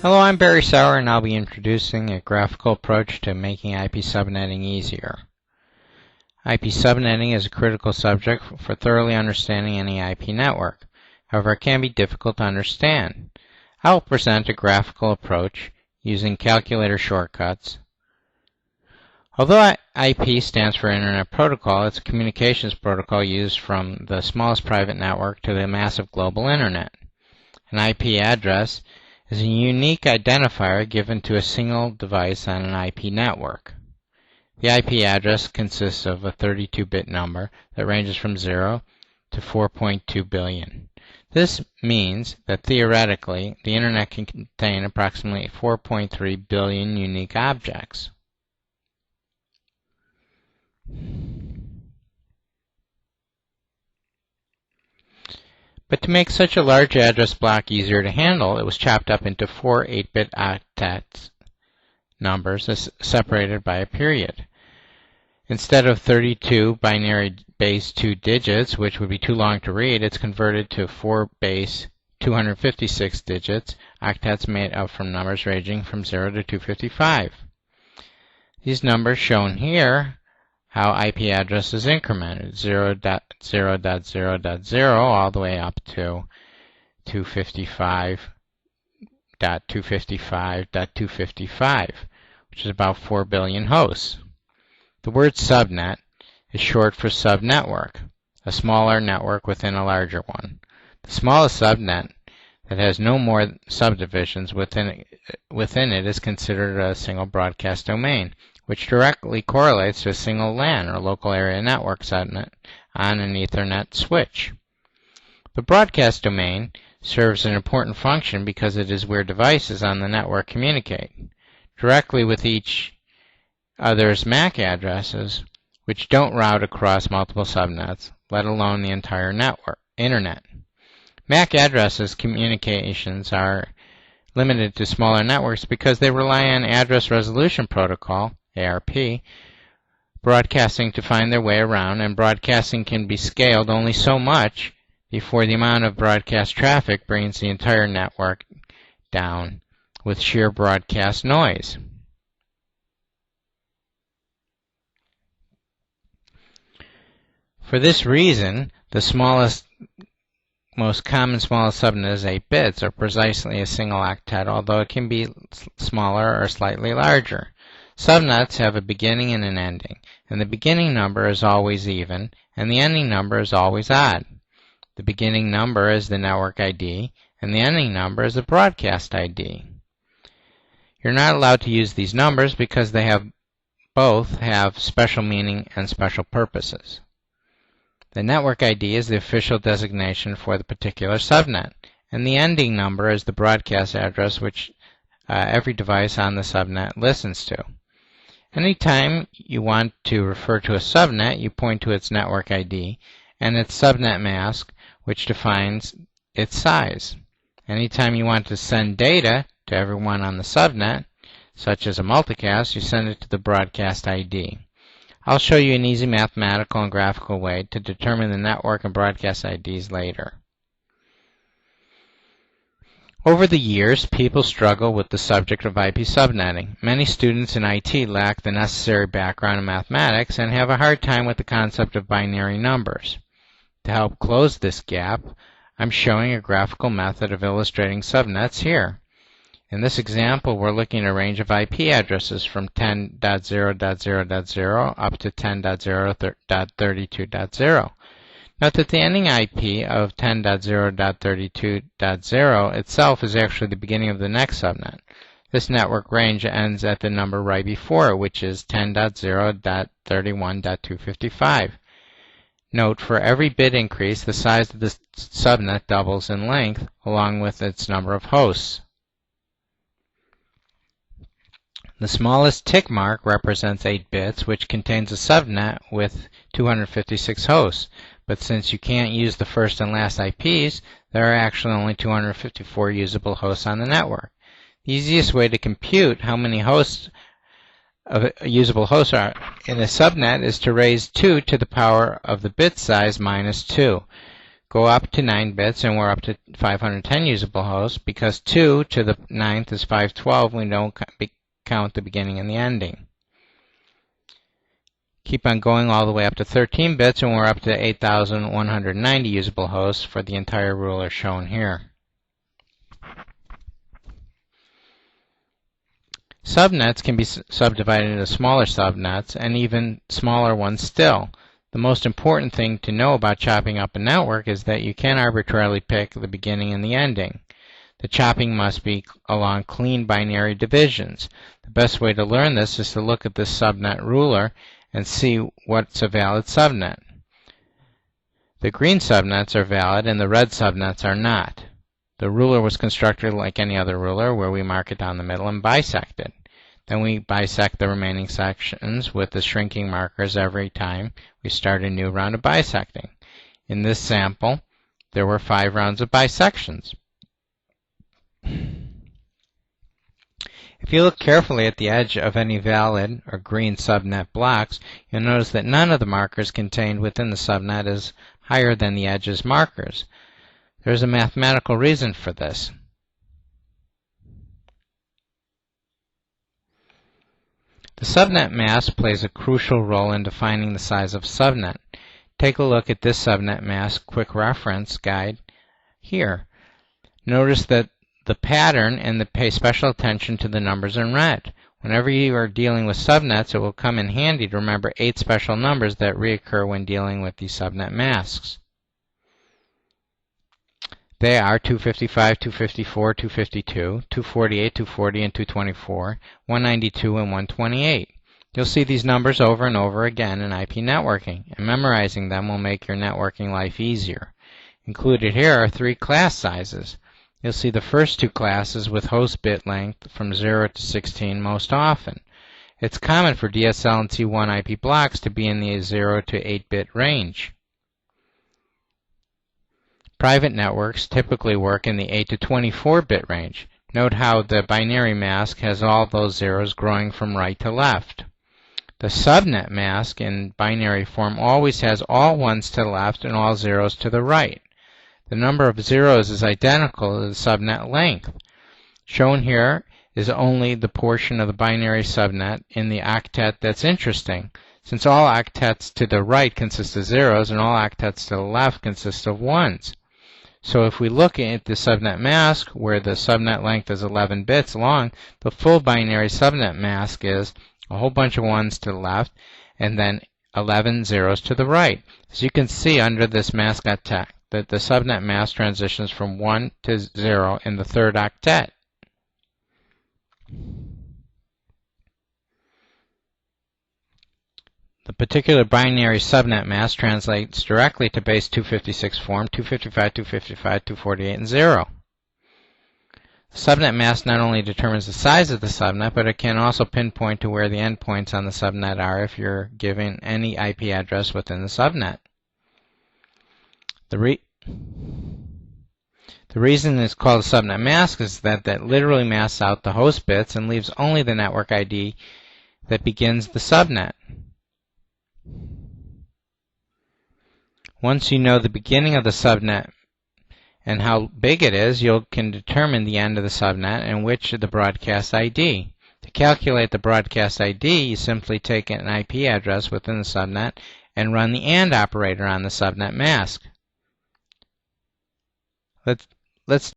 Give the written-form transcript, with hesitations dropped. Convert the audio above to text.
Hello, I'm Barry Sauer, and I'll be introducing a graphical approach to making IP subnetting easier. IP subnetting is a critical subject for thoroughly understanding any IP network. However, it can be difficult to understand. I will present a graphical approach using calculator shortcuts. Although IP stands for Internet Protocol, it's a communications protocol used from the smallest private network to the massive global Internet. An IP address is a unique identifier given to a single device on an IP network. The IP address consists of a 32-bit number that ranges from 0 to 4.2 billion. This means that theoretically, the Internet can contain approximately 4.3 billion unique objects. But to make such a large address block easier to handle, it was chopped up into 4 8-bit octet numbers separated by a period. Instead of 32 binary base 2 digits, which would be too long to read, it's converted to 4 base 256 digits, octets made up from numbers ranging from 0 to 255. These numbers shown here how IP address is incremented, 0.0.0.0 all the way up to 255.255.255, which is about 4 billion hosts. The word subnet is short for subnetwork, a smaller network within a larger one. The smallest subnet that has no more subdivisions within it is considered a single broadcast domain, which directly correlates to a single LAN or local area network subnet on an Ethernet switch. The broadcast domain serves an important function because it is where devices on the network communicate directly with each other's MAC addresses, which don't route across multiple subnets, let alone the entire Internet. MAC addresses communications are limited to smaller networks because they rely on Address Resolution Protocol, ARP, broadcasting to find their way around, and broadcasting can be scaled only so much before the amount of broadcast traffic brings the entire network down with sheer broadcast noise. For this reason, the most common smallest subnet is 8 bits, or precisely a single octet, although it can be smaller or slightly larger. Subnets have a beginning and an ending, and the beginning number is always even, and the ending number is always odd. The beginning number is the network ID, and the ending number is the broadcast ID. You're not allowed to use these numbers because they both have special meaning and special purposes. The network ID is the official designation for the particular subnet, and the ending number is the broadcast address which every device on the subnet listens to. Anytime you want to refer to a subnet, you point to its network ID and its subnet mask, which defines its size. Anytime you want to send data to everyone on the subnet, such as a multicast, you send it to the broadcast ID. I'll show you an easy mathematical and graphical way to determine the network and broadcast IDs later. Over the years, people struggle with the subject of IP subnetting. Many students in IT lack the necessary background in mathematics and have a hard time with the concept of binary numbers. To help close this gap, I'm showing a graphical method of illustrating subnets here. In this example, we're looking at a range of IP addresses from 10.0.0.0 up to 10.0.32.0. Note that the ending IP of 10.0.32.0 itself is actually the beginning of the next subnet. This network range ends at the number right before it, which is 10.0.31.255. Note, for every bit increase, the size of the subnet doubles in length, along with its number of hosts. The smallest tick mark represents 8 bits, which contains a subnet with 256 hosts. But since you can't use the first and last IPs, there are actually only 254 usable hosts on the network. The easiest way to compute how many usable hosts are in a subnet is to raise 2 to the power of the bit size minus 2. go up to 9 bits, and we're up to 510 usable hosts. Because 2 to the 9th is 512, we don't count the beginning and the ending. Keep on going all the way up to 13 bits, and we're up to 8,190 usable hosts for the entire ruler shown here. Subnets can be subdivided into smaller subnets, and even smaller ones still. The most important thing to know about chopping up a network is that you can't arbitrarily pick the beginning and the ending. The chopping must be along clean binary divisions. The best way to learn this is to look at this subnet ruler and see what's a valid subnet. The green subnets are valid and the red subnets are not. The ruler was constructed like any other ruler, where we mark it down the middle and bisect it. Then we bisect the remaining sections with the shrinking markers every time we start a new round of bisecting. In this sample, there were 5 rounds of bisections. If you look carefully at the edge of any valid or green subnet blocks, you'll notice that none of the markers contained within the subnet is higher than the edge's markers. There's a mathematical reason for this. The subnet mask plays a crucial role in defining the size of a subnet. Take a look at this subnet mask quick reference guide here. Notice that the pattern and pay special attention to the numbers in red. Whenever you are dealing with subnets, it will come in handy to remember 8 special numbers that reoccur when dealing with these subnet masks. They are 255, 254, 252, 248, 240, and 224, 192, and 128. You'll see these numbers over and over again in IP networking, and memorizing them will make your networking life easier. Included here are 3 class sizes. You'll see the first 2 classes with host bit length from 0 to 16 most often. It's common for DSL and T1 IP blocks to be in the 0 to 8-bit range. Private networks typically work in the 8 to 24-bit range. Note how the binary mask has all those zeros growing from right to left. The subnet mask in binary form always has all ones to the left and all zeros to the right. The number of zeros is identical to the subnet length. Shown here is only the portion of the binary subnet in the octet that's interesting, since all octets to the right consist of zeros and all octets to the left consist of ones. So if we look at the subnet mask, where the subnet length is 11 bits long, the full binary subnet mask is a whole bunch of ones to the left and then 11 zeros to the right. As you can see under this mascot tag, that the subnet mask transitions from 1 to 0 in the 3rd octet. The particular binary subnet mask translates directly to base 256 form, 255, 255, 248, and 0. The subnet mask not only determines the size of the subnet, but it can also pinpoint to where the endpoints on the subnet are if you're given any IP address within the subnet. The reason it's called a subnet mask is that literally masks out the host bits and leaves only the network ID that begins the subnet. Once you know the beginning of the subnet and how big it is, you can determine the end of the subnet and which of the broadcast ID. To calculate the broadcast ID, you simply take an IP address within the subnet and run the AND operator on the subnet mask. Let's